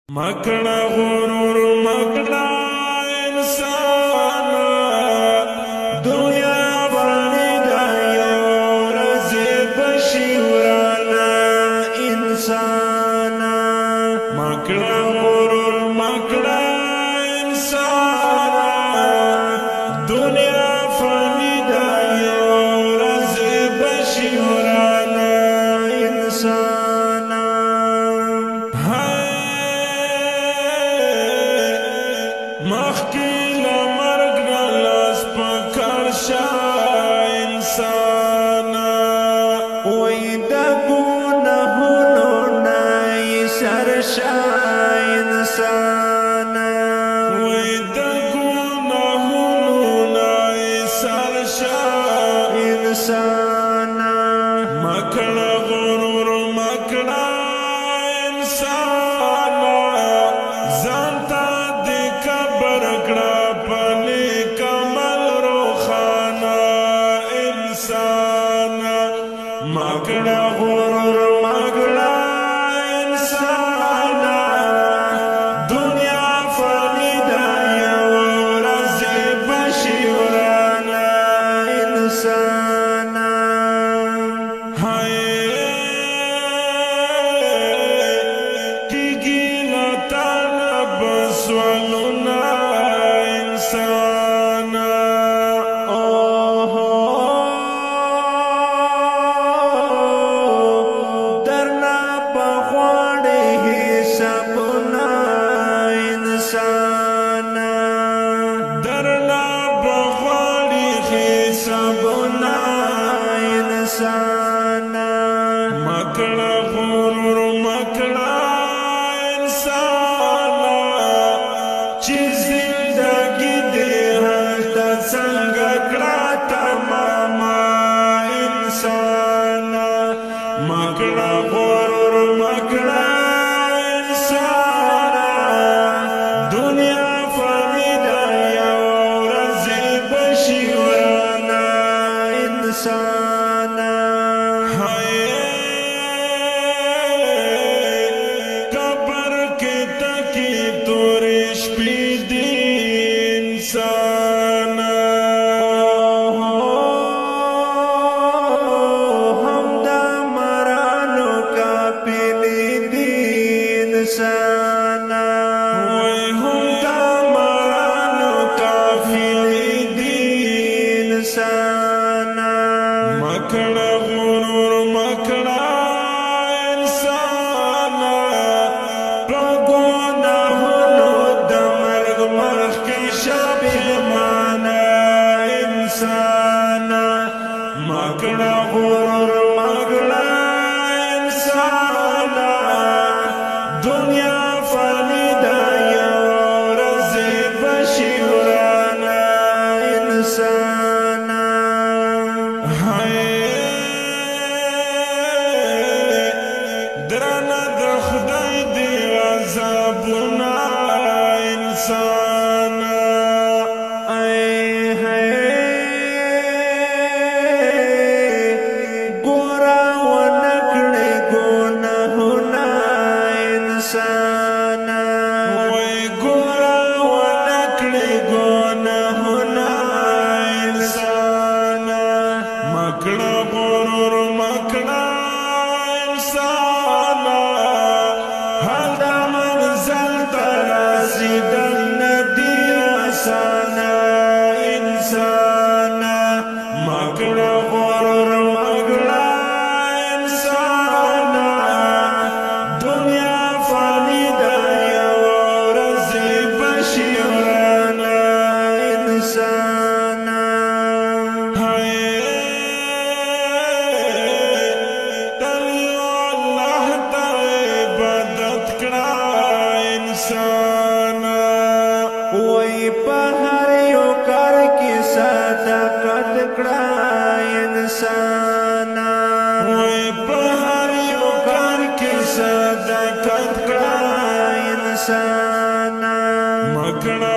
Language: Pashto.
مکڑا غرور مکڑا انسان دنیا فانی دا یو رزی بشی ورانا انسان مکڑا غرور مکڑا انسان دنیا فانی دا یو رزی بشی ورانا انسان مخکیل مرگ نلاس پکر شا انسان وی دا گناہونو نای سر شا انسان وی دا گناہونو نای سر شا انسان مکڑا غرور مکڑا انسان زانتا برکڑا پلی کمل روخانا انسان مکڑا غرور مکڑا انسان دنیا فانی دا یو رزی بشی ورانا انسان کی گیلا تانا بسوالونا انسان درنا بغواڑی حسابنا انسان درنا بغواڑی حسابنا انسان مکڑا غرور مکڑا انسان چیز سنگ کڑا تمام انسان مکڑا غرور مکڑا انسان دنیا فانی دا یو رزی بشی ورانا انسان قبر کی تکی تورش پی دی انسان انسان وی هم دا مرانو کافی دی انسان مکڑا غرور مکڑا انسان پرگونا ہنو دا مرگ مرخ کی شابه مانا انسان مکڑا غرور مکڑا انسان دنیا فانی دا یو رزی بشی ورانا انسان درنا دا خدای دی عذابنا انسان گورا و نکڑی گناہونا انسان وی گورا و نکڑی گناہونا انسان مکڑا غرور مکڑا انسان حل دا منزل تراسی دن دی آسان انسان مکڑا غرور مکڑا انسان دنیا فانی دا یو رزی بشی ورانا انسان تلیو اللہ تا عبادت کڑا انسان وی پہریو کر کی صدقت کڑا انسان وی پہریو کر کی صدقت کڑا انسان مکڑا